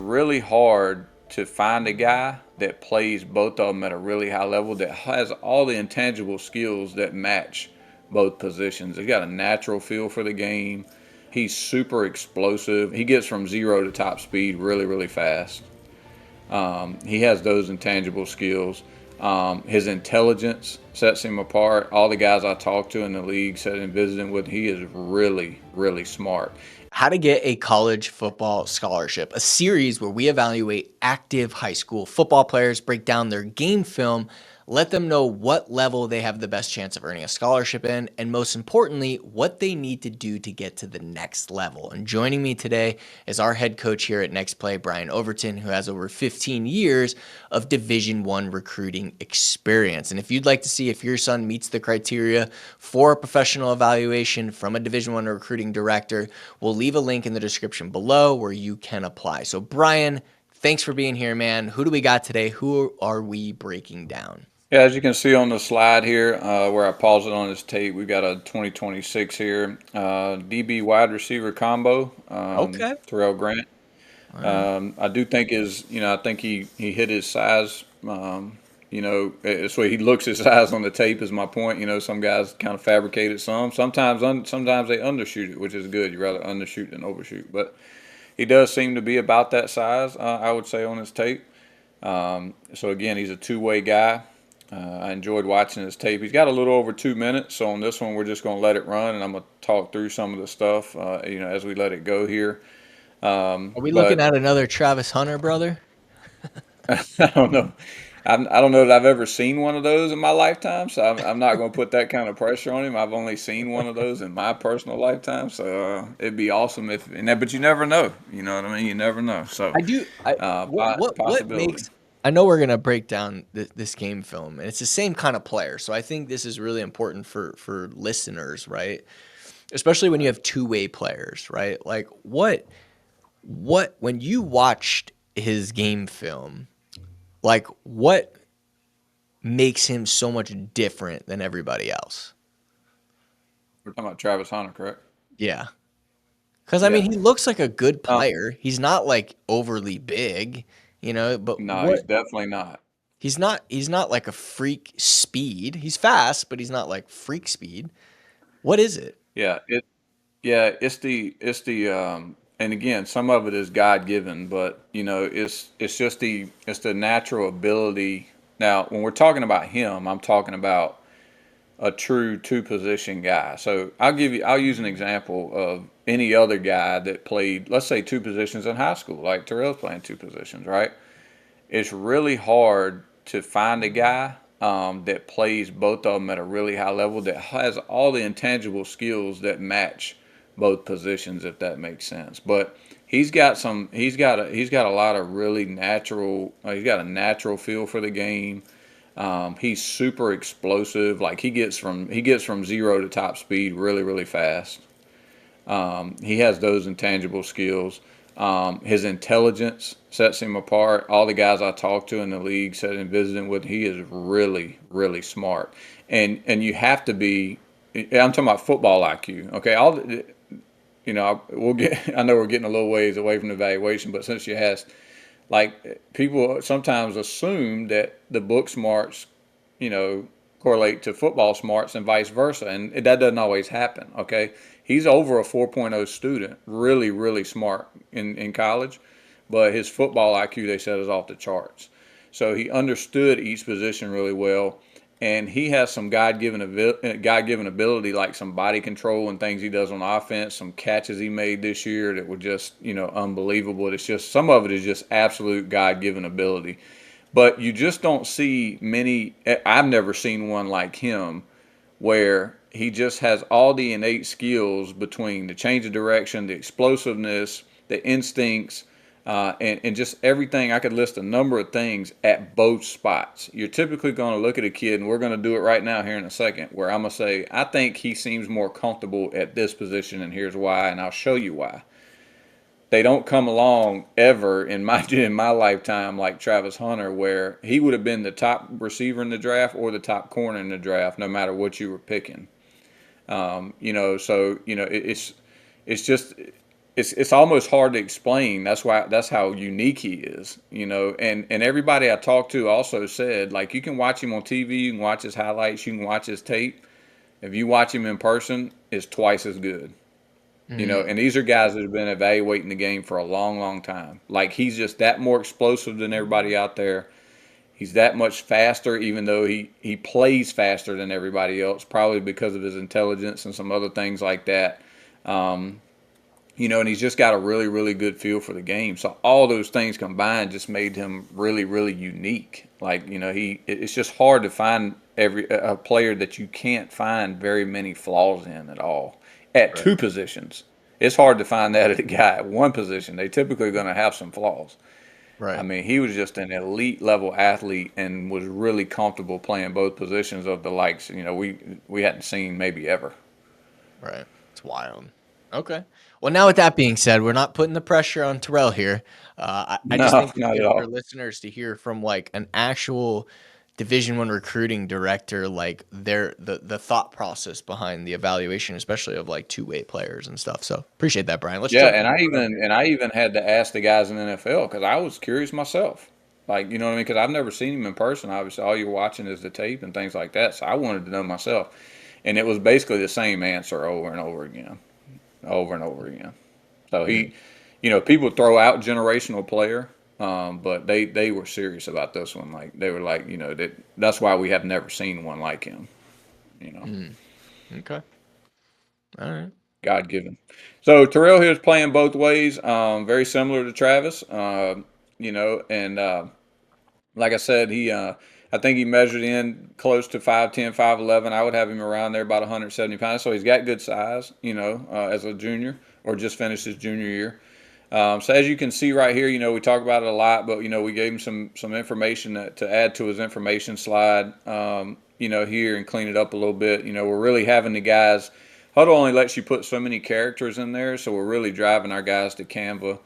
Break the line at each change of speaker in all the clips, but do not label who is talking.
really hard to find a guy that plays both of them at a really high level that has all the intangible skills that match both positions. He's got a natural feel for the game. He's super explosive. He gets from zero to top speed really, really fast. He has those intangible skills. His intelligence sets him apart. All the guys I talked to in the league said and visiting with, he is really, really smart.
How to Get a College Football Scholarship, a series where we evaluate active high school football players, break down their game film, let them know what level they have the best chance of earning a scholarship in, and most importantly, what they need to do to get to the next level. And joining me today is our head coach here at Next Play, Brian Overton, who has over 15 years of Division I recruiting experience. And if you'd like to see if your son meets the criteria for a professional evaluation from a Division I recruiting director, we'll leave a link in the description below where you can apply. So Brian, thanks for being here, man. Who do we got today? Who are we breaking down?
Yeah, as you can see on the slide here, where I paused it on this tape, we've got a 2026 here, DB wide receiver combo,
Okay.
Terrell Grant.
All right.
I do think I think he hit his size. It's what he looks his size on the tape is my point. Some guys kind of fabricate it some. Sometimes they undershoot it, which is good. You rather undershoot than overshoot. But he does seem to be about that size, I would say, on his tape. So again, he's a two-way guy. I enjoyed watching his tape. He's got a little over 2 minutes, so on this one we're just going to let it run, and I'm going to talk through some of the stuff, as we let it go here.
Are we looking
But
at another Travis Hunter, brother?
I don't know. I don't know that I've ever seen one of those in my lifetime, so I'm not going to put that kind of pressure on him. I've only seen one of those in my personal lifetime, so it'd be awesome but you never know. You know what I mean? You never know. So,
I do. What
possibility.
makes? I know we're gonna break down this game film, and it's the same kind of player. So I think this is really important for listeners, right? Especially when you have two-way players, right? Like what when you watched his game film, like what makes him so much different than everybody else?
We're talking about Travis Hunter, correct?
Yeah. Because I mean,
Yeah.
he looks like a good
Um,
player. He's not like overly big, but
no, he's definitely not.
he's not like a freak speed. He's fast, but he's not like freak speed. What is it?
Yeah, yeah, and again, some of it is God given, but it's the natural ability. Now, when we're talking about him, I'm talking about a true two position guy. So I'll use an example of any other guy that played, let's say, two positions in high school, like Terrell's playing two positions, right? It's really hard to find a guy that plays both of them at a really high level that has all the intangible skills that match both positions, if that makes sense. But he's got a lot of really natural. He's got a natural feel for the game. He's super explosive. Like he gets from zero to top speed really, really fast. He has those intangible skills. His intelligence sets him apart. All the guys I talked to in the league said and visiting with, he is really, really smart. And you have to be. I'm talking about football IQ. Okay, we'll get. I know we're getting a little ways away from the evaluation, but since you asked, like people sometimes assume that the book smarts, you know, correlate to football smarts and vice versa, and that doesn't always happen. Okay, he's over a 4.0 student, really, really smart in college, but his football IQ they said is off the charts. So he understood each position really well, and he has some God given ability, like some body control and things he does on offense, some catches he made this year that were just unbelievable. It's just some of it is just absolute God given ability, but you just don't see many. I've never seen one like him where he just has all the innate skills between the change of direction, the explosiveness, the instincts, and just everything. I could list a number of things at both spots. You're typically going to look at a kid, and we're going to do it right now here in a second, where I'm going to say, I think he seems more comfortable at this position, and here's why, and I'll show you why. They don't come along ever in my lifetime like Travis Hunter, where he would have been the top receiver in the draft or the top corner in the draft, no matter what you were picking. So it's just it's almost hard to explain. That's how unique he is, And everybody I talked to also said, like, you can watch him on TV, you can watch his highlights, you can watch his tape. If you watch him in person, it's twice as good.
Mm,
And these are guys that have been evaluating the game for a long, long time. Like, he's just that more explosive than everybody out there. He's that much faster, even though he plays faster than everybody else, probably because of his intelligence and some other things like that. Um, and he's just got a really, really good feel for the game. So all those things combined just made him really, really unique. Like, it's just hard to find a player that you can't find very many flaws in at all at
right.
two positions. It's hard to find that at a guy at one position. They typically are going to have some flaws. I
Right.
mean, he was just an elite level athlete and was really comfortable playing both positions of the likes, we hadn't seen maybe ever.
Right. It's wild. Okay. Well, now with that being said, we're not putting the pressure on Terrell here. I just
No,
think it's
not at
good for
all.
listeners to hear from like an actual Division 1 recruiting director, like the thought process behind the evaluation, especially of like two-way players and stuff. So appreciate that, Brian. Let's
Yeah,
jump
and I
into what I'm
even and I even had to ask the guys in the NFL because I was curious myself. Like, you know what I mean? Because I've never seen him in person. Obviously, all you're watching is the tape and things like that. So I wanted to know myself, and it was basically the same answer over and over again, over and over again. So
Mm,
people throw out generational player, but they were serious about this one. Like, they were like, that's why we have never seen one like him. You know.
mm. Okay. All right.
God given. So Terrell here is playing both ways, very similar to Travis. And like I said, I think he measured in close to 5'10", 5'11". I would have him around there about 170 pounds. So he's got good size, as a junior or just finished his junior year. So as you can see right here, we talk about it a lot, but we gave him some information to add to his information slide, here and clean it up a little bit. We're really having the guys. Huddle only lets you put so many characters in there, so we're really driving our guys to Canva,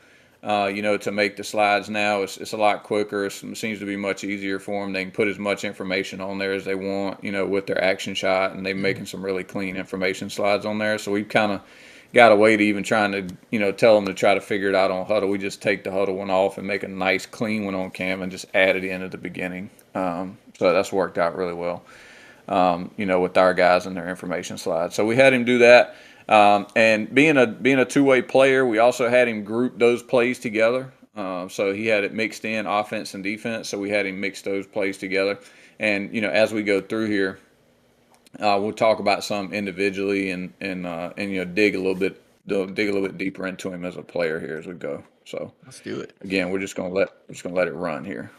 to make the slides now. It's a lot quicker. It seems to be much easier for them. They can put as much information on there as they want, with their action shot, and they're making some really clean information slides on there. So we've kind of got away to even trying to, tell them to try to figure it out on Huddle. We just take the Huddle one off and make a nice clean one on Canva and just add it in at the beginning. So that's worked out really well, with our guys and their information slides. So we had him do that. And being a two-way player, we also had him group those plays together. So he had it mixed in offense and defense. So we had him mix those plays together. And as we go through here, we'll talk about some individually and dig a little bit deeper into him as a player here as we go. So
Let's do it.
again, we're just gonna let it run here.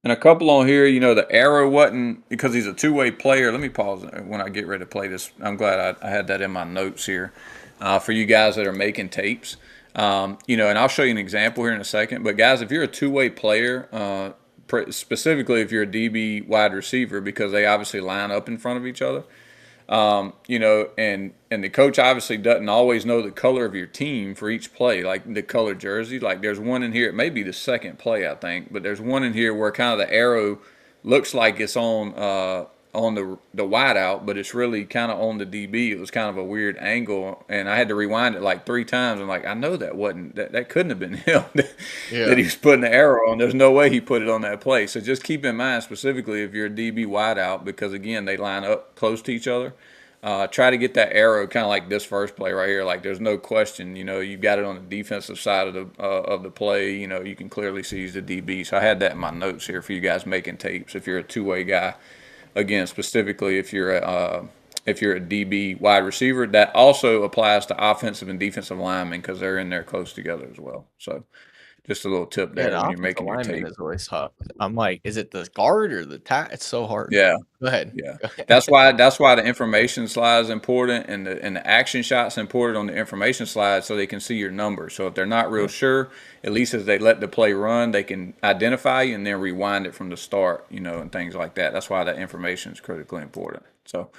And a couple on here, the arrow wasn't because he's a two-way player. Let me pause when I get ready to play this. I'm glad I had that in my notes here for you guys that are making tapes. And I'll show you an example here in a second. But guys, if you're a two-way player, specifically if you're a DB wide receiver, because they obviously line up in front of each other, and the coach obviously doesn't always know the color of your team for each play, like the color jersey. Like there's one in here, it may be the second play, I think, but there's one in here where kind of the arrow looks like it's on the wideout, but it's really kind of on the DB. It was kind of a weird angle, and I had to rewind it like 3 times. I'm like, I know that wasn't that couldn't have been him that
Yeah.
he was putting the arrow on. There's no way he put it on that play. So just keep in mind specifically if you're a DB wideout, because again they line up close to each other. Try to get that arrow kind of like this first play right here. Like there's no question, you've got it on the defensive side of the play. You can clearly see he's the DB. So I had that in my notes here for you guys making tapes. If you're a two-way guy, again, specifically if you're a DB wide receiver, that also applies to offensive and defensive linemen because they're in there close together as well. So just a little tip
Yeah,
there
the
when you're
offensive
making your
lineman
tape.
is always tough. I'm like, is it the guard or the tack? It's so hard.
Yeah.
Go ahead.
Yeah,
Go
that's
ahead.
why that's why the information slide is important, and the action shots important on the information slide, so they can see your number. So if they're not real
Yeah.
sure, at least as they let the play run, they can identify you and then rewind it from the start, and things like that. That's why that information is critically important. So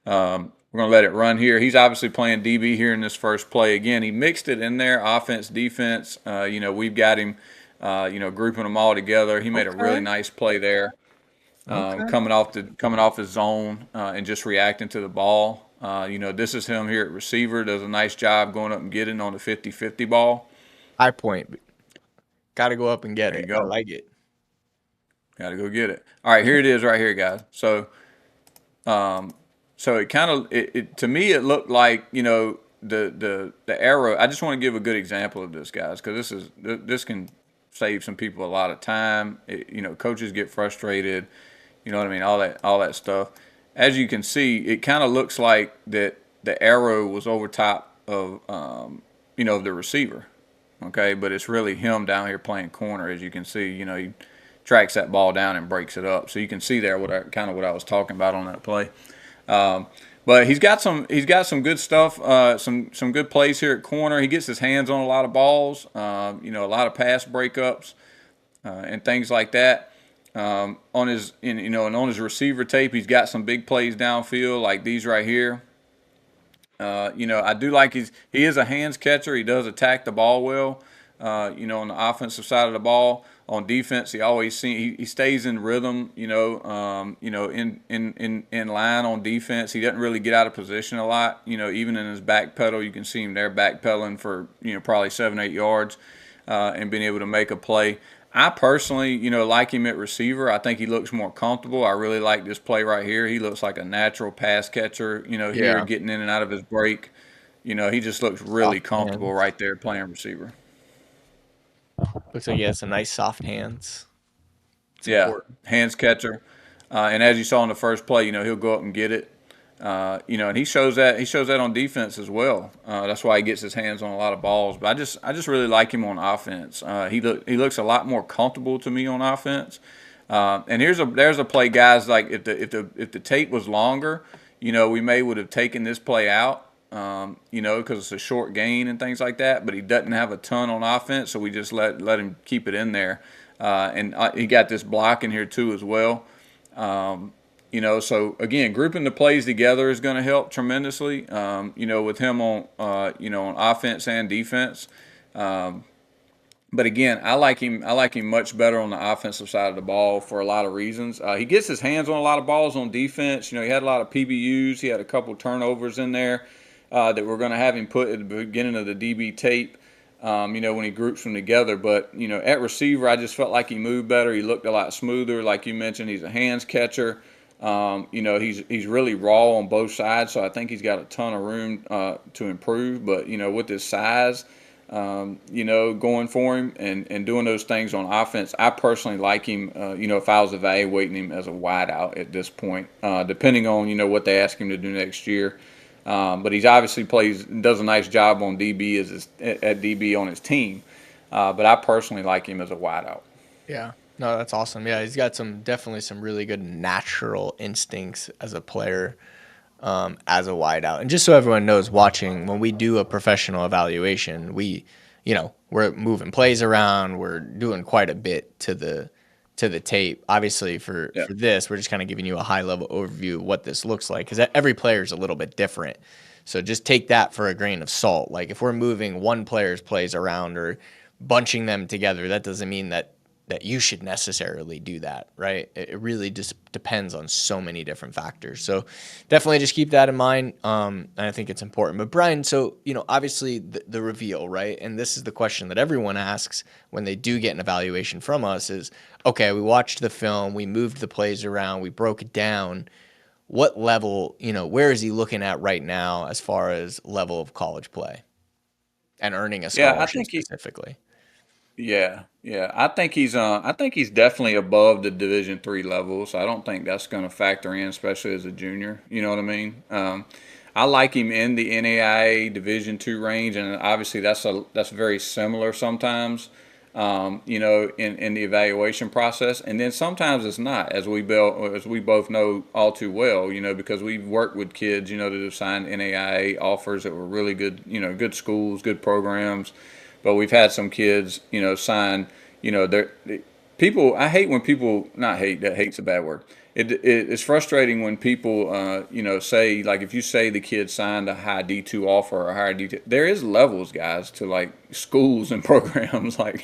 we're gonna let it run here. He's obviously playing DB here in this first play. Again, he mixed it in there, offense, defense. We've got him, grouping them all together. He made a really
Okay.
nice play there,
Okay.
coming off his zone and just reacting to the ball. This is him here at receiver. Does a nice job going up and getting on the 50-50 ball.
High point. Got to go up and get
There you
it. I
go.
like it.
Got to go get it. All right, here it is right here, guys. So it kind of to me it looked like the arrow. I just want to give a good example of this, guys, because this can save some people a lot of time. Coaches get frustrated. You know what I mean? All that stuff. As you can see, it kind of looks like that the arrow was over top of the receiver. Okay, but it's really him down here playing corner. As you can see, he tracks that ball down and breaks it up. So you can see there what I was talking about on that play. Um, but he's got some good stuff, some good plays here at corner. He gets his hands on a lot of balls, a lot of pass breakups and things like that. And on his receiver tape, he's got some big plays downfield like these right here. I do like he is a hands catcher. He does attack the ball well. On the offensive side of the ball. On defense, he stays in rhythm. In line on defense. He doesn't really get out of position a lot. Even in his back pedal, you can see him there backpedaling for probably 7-8 yards, and being able to make a play. I personally, like him at receiver. I think he looks more comfortable. I really like this play right here. He looks like a natural pass catcher, here
Yeah.
getting in and out of his break. He just looks really
Soft
comfortable
hands.
right there playing receiver.
Looks like he has some nice soft hands. It's
Yeah,
important.
hands catcher. And as you saw in the first play, he'll go up and get it. And he shows that on defense as well. That's why he gets his hands on a lot of balls. But I just really like him on offense. He looks a lot more comfortable to me on offense. And there's a play, guys. Like if the tape was longer, we may would have taken this play out. Because it's a short gain and things like that. But he doesn't have a ton on offense, so we just let him keep it in there. And he got this block in here too as well. So again, grouping the plays together is going to help tremendously. With him on offense and defense. But again, I like him. I like him much better on the offensive side of the ball for a lot of reasons. He gets his hands on a lot of balls on defense. He had a lot of PBUs. He had a couple turnovers in there that we're going to have him put at the beginning of the DB tape. When he groups them together. But at receiver, I just felt like he moved better. He looked a lot smoother. Like you mentioned, he's a hands catcher. He's really raw on both sides, so I think he's got a ton of room to improve. But with his size, going for him and doing those things on offense, I personally like him. If I was evaluating him as a wideout at this point, depending on what they ask him to do next year. But he's obviously does a nice job on DB at DB on his team. But I personally like him as a wideout.
Yeah. No, that's awesome. Yeah, he's got definitely some really good natural instincts as a player, as a wideout. And just so everyone knows, watching when we do a professional evaluation, we're moving plays around, we're doing quite a bit to the tape. Obviously, for
Yeah.
this, we're just kind of giving you a high level overview of what this looks like because every player is a little bit different. So just take that for a grain of salt. Like if we're moving one player's plays around or bunching them together, that doesn't mean that you should necessarily do that, right? It really just depends on so many different factors. So definitely just keep that in mind. And I think it's important. But Brian, so, obviously the reveal, right? And this is the question that everyone asks when they do get an evaluation from us is, okay, we watched the film, we moved the plays around, we broke it down. What level, where is he looking at right now as far as level of college play and earning a
Yeah, I
scholarship
think he.
specifically?
Yeah, yeah. I think he's definitely above the Division III level. So I don't think that's going to factor in, especially as a junior. You know what I mean? I like him in the NAIA Division II range, and obviously that's very similar sometimes. In the evaluation process, and then sometimes it's not, as we both know all too well. Because we've worked with kids, that have signed NAIA offers that were really good, good schools, good programs. But we've had some kids, sign, people. I hate when people, not hate, that hate's a bad word. It's frustrating when people, say, like, if you say the kid signed a high D2 offer or a higher D2, there is levels, guys, to like schools and programs, there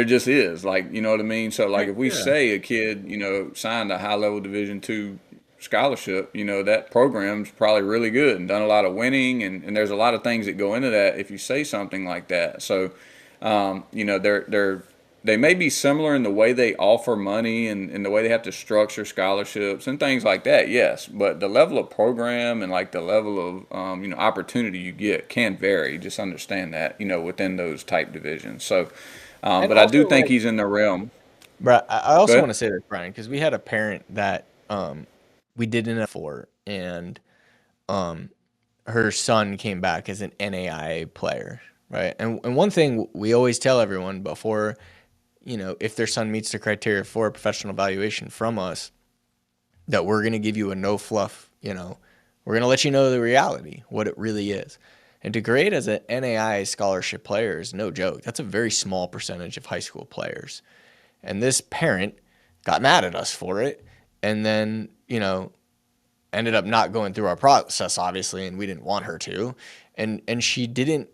just is, like, you know what I mean. So like if we
Yeah.
say a kid, signed a high level Division II scholarship, that program's probably really good and done a lot of winning, and there's a lot of things that go into that if you say something like that. So, they may be similar in the way they offer money and the way they have to structure scholarships and things like that, yes. But the level of program and like the level of opportunity you get can vary. Just understand that within those type divisions. So,
And
but I
also,
do think
like,
he's in the realm.
bro, I
Go
also want
ahead.
to say this, Brian, because we had a parent that we did an for, and um her son came back as an NAIA player, right? And one thing we always tell everyone before, if their son meets the criteria for a professional evaluation from us, that we're going to give you a no fluff, we're going to let you know the reality, what it really is. And to grade as an NAIA scholarship player is no joke. That's a very small percentage of high school players. And this parent got mad at us for it, and then, ended up not going through our process, obviously, and we didn't want her to. And she didn't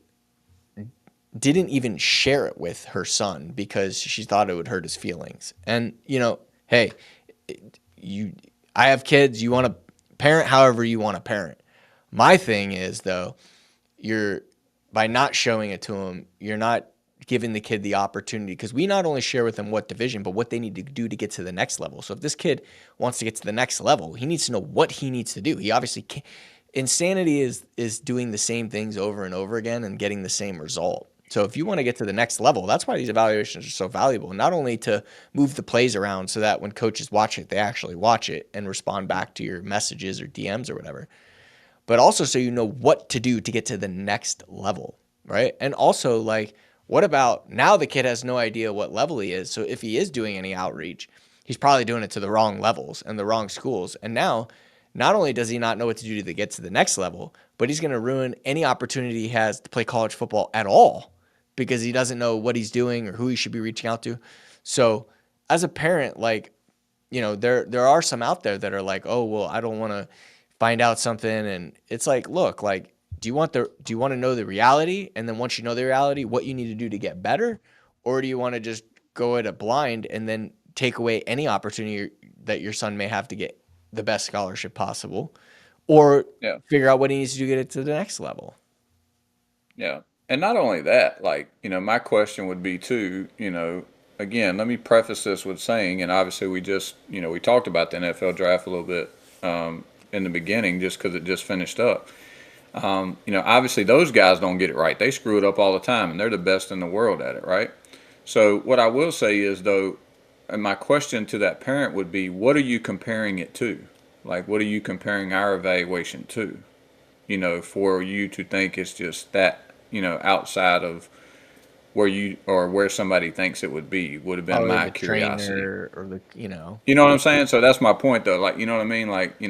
even share it with her son because she thought it would hurt his feelings. And, hey, you I have kids, you want to parent however you want to parent. My thing is, though, you're by not showing it to them, you're not giving the kid the opportunity, because we not only share with them what division, but what they need to do to get to the next level. So if this kid wants to get to the next level, he needs to know what he needs to do. He obviously can't. Insanity is doing the same things over and over again and getting the same result. So if you want to get to the next level, that's why these evaluations are so valuable. Not only to move the plays around so that when coaches watch it, they actually watch it and respond back to your messages or DMs or whatever, but also so you know what to do to get to the next level, right? And also, like, what about now the kid has no idea what level he is. So if he is doing any outreach, he's probably doing it to the wrong levels and the wrong schools. And now, not only does he not know what to do to get to the next level, but he's going to ruin any opportunity he has to play college football at all because he doesn't know what he's doing or who he should be reaching out to. So, as a parent, like, there are some out there that are like, oh, well, I don't want to find out something. And it's like, look, like, do you want to know the reality? And then once you know the reality, what you need to do to get better? Or do you want to just go at it blind and then take away any opportunity that your son may have to get the best scholarship possible? Or
Yeah.
figure out what he needs to do to get it to the next level?
Yeah. And not only that, like, my question would be too, again, let me preface this with saying, and obviously we just, we talked about the NFL draft a little bit in the beginning just because it just finished up. Obviously those guys don't get it right. They screw it up all the time and they're the best in the world at it, right? So what I will say is, though, and my question to that parent would be, what are you comparing it to? Like, what are you comparing our evaluation to? For you to think it's just that, outside of where you or where somebody thinks it would have been
Probably
my
the
curiosity.
trainer or the.
You know what I'm saying? So that's my point, though. Like, you know what I mean? Like,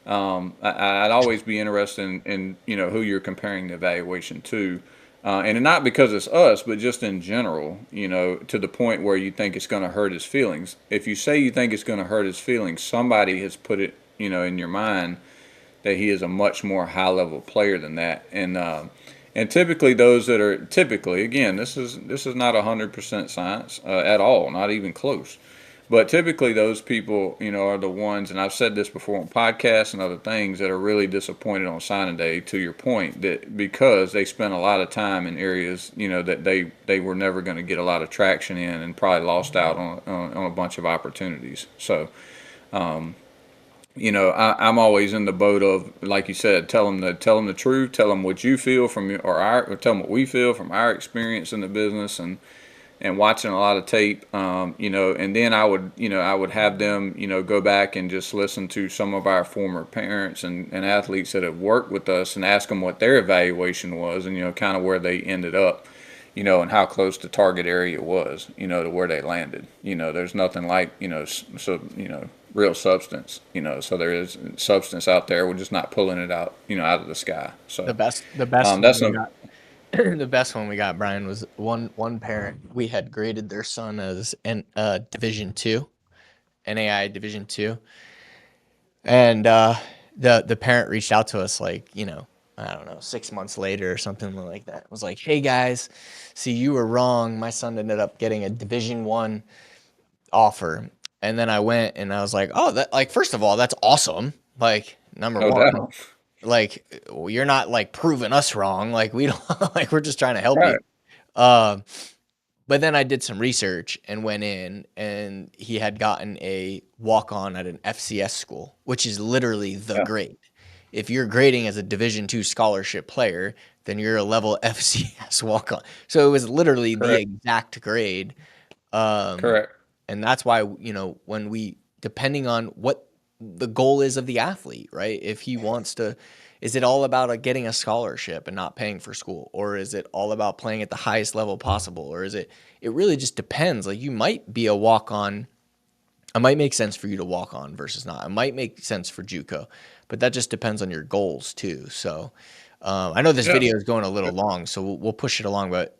I'd always be interested in who you're comparing the evaluation to, and not because it's us, but just in general. To the point where you think it's going to hurt his feelings. If you say you think it's going to hurt his feelings, somebody has put it, in your mind that he is a much more high level player than that. And typically those that are typically, again, this is not 100% science at all, not even close. But typically those people, are the ones, and I've said this before on podcasts and other things, that are really disappointed on signing day. To your point, that because they spent a lot of time in areas, that they were never going to get a lot of traction in, and probably lost out on a bunch of opportunities. So I'm always in the boat of, like you said, tell them the truth, tell them what you feel or tell them what we feel from our experience in the business and watching a lot of tape, and then I would have them, go back and just listen to some of our former parents and athletes that have worked with us and ask them what their evaluation was and, kind of where they ended up, and how close the target area was, to where they landed. There's nothing like, real substance, so there is substance out there. We're just not pulling it out, out of the sky.
The
So,
best one
that's
we
no,
got. The best one we got, Brian, was one parent. We had graded their son as an Division 2, NAI Division 2, and the parent reached out to us, like, I don't know, 6 months later or something like that. It was like, hey guys, see, you were wrong. My son ended up getting a Division 1 offer, And then I went and I was like, oh, that, like, first of all, that's awesome. Like, number
No
one,
doubt.
like, you're not like proving us wrong. Like, we don't, like, we're just trying to help you.
Right.
Um, but then I did some research and went in, and he had gotten a walk on at an FCS school, which is literally the
Yeah.
grade. If you're grading as a Division II scholarship player, then you're a level FCS walk on. So it was literally the
Correct.
exact grade. Um,
Correct.
and that's why, when we, depending on what the goal is of the athlete, right? If he wants to, is it all about getting a scholarship and not paying for school? Or is it all about playing at the highest level possible? Or it really just depends. Like, you might be a walk on. It might make sense for you to walk on versus not. It might make sense for JUCO, but that just depends on your goals too. So, I know this
Yeah.
video is going a little long, so we'll push it along. But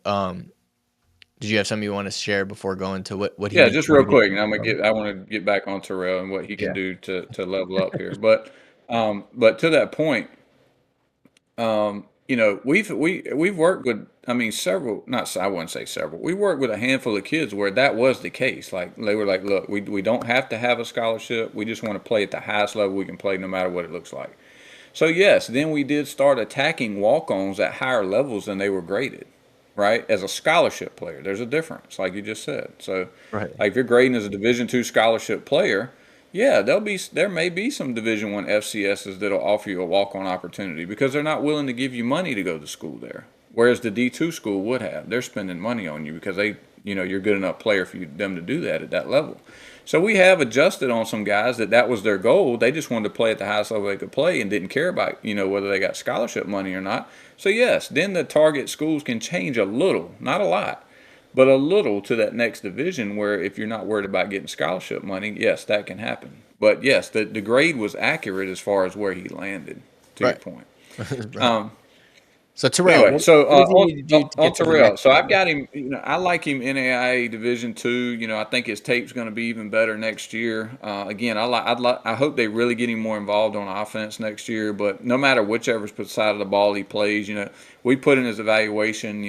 did you have something you want to share before going to what he
Yeah,
needs
just
to do
real
to get
quick, and
from?
I want to get back on Terrell and what he can
Yeah.
do to level up here. But to that point, we've worked with, I mean, several, not, I wouldn't say several, we worked with a handful of kids where that was the case. Like, they were like, look, we don't have to have a scholarship. We just want to play at the highest level we can play no matter what it looks like. So yes, then we did start attacking walk-ons at higher levels than they were graded, right? As a scholarship player, there's a difference, like you just said. So,
Right.
like if you're grading as a Division II scholarship player, yeah, there may be some Division I FCSs that'll offer you a walk-on opportunity because they're not willing to give you money to go to school there. Whereas the D2 school would have. They're spending money on you because you're a good enough player for them to do that at that level. So we have adjusted on some guys that was their goal. They just wanted to play at the highest level they could play and didn't care about, whether they got scholarship money or not. So yes, then the target schools can change a little, not a lot, but a little to that next division where if you're not worried about getting scholarship money, yes, that can happen. But yes, the grade was accurate as far as where he landed, to your
Right.
point.
Right.
Um,
So Terrell,
Anyway, so
what does he need to do to
on
get to the
Terrell,
next
so I've
level?
got him. I like him NAIA Division II. I think his tape's going to be even better next year. Again, I hope they really get him more involved on offense next year. But no matter whichever side of the ball he plays, we put in his evaluation.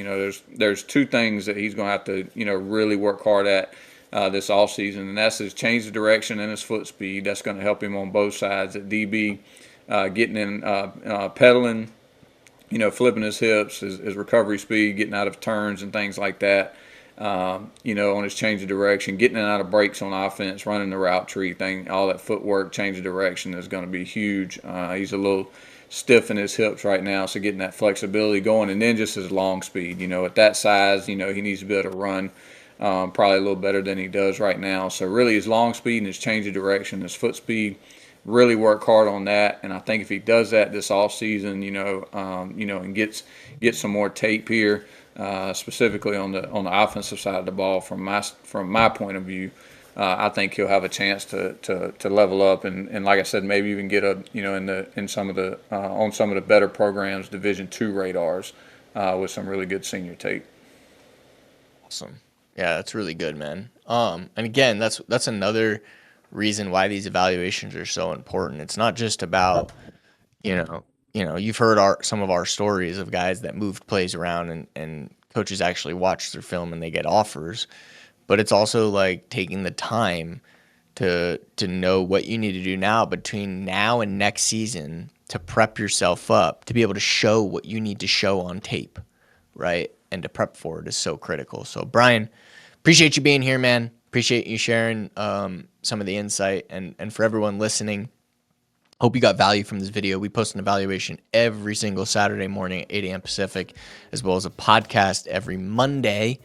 There's two things that he's going to have to really work hard at this off season, and that's his change of direction and his foot speed. That's going to help him on both sides at DB, getting in pedaling, flipping his hips, his recovery speed, getting out of turns and things like that. On his change of direction, getting in and out of breaks on offense, running the route tree thing, all that footwork, change of direction is going to be huge. He's a little stiff in his hips right now, so getting that flexibility going, and then just his long speed. At that size, he needs to be able to run probably a little better than he does right now. So really, his long speed and his change of direction, his foot speed, really work hard on that. And I think if he does that this off season, and gets some more tape here, specifically on the offensive side of the ball, from my point of view, I think he'll have a chance to level up and like I said, maybe even get in some of the on some of the better programs, Division II radars, with some really good senior tape.
Awesome. Yeah, that's really good, man. And again, that's another reason why these evaluations are so important. It's not just about, you've heard some of our stories of guys that moved plays around and coaches actually watch their film and they get offers, but it's also like taking the time to know what you need to do now between now and next season to prep yourself up to be able to show what you need to show on tape, right? And to prep for it is so critical. So Brian, appreciate you being here, man. Appreciate you sharing some of the insight, and for everyone listening, hope you got value from this video. We post an evaluation every single Saturday morning at 8 a.m. Pacific, as well as a podcast every Monday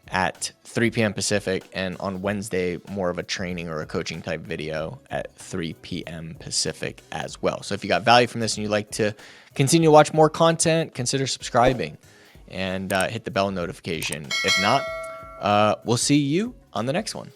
at 3 p.m. Pacific, and on Wednesday, more of a training or a coaching type video at 3 p.m. Pacific as well. So if you got value from this and you'd like to continue to watch more content, consider subscribing and hit the bell notification. If not, we'll see you on the next one.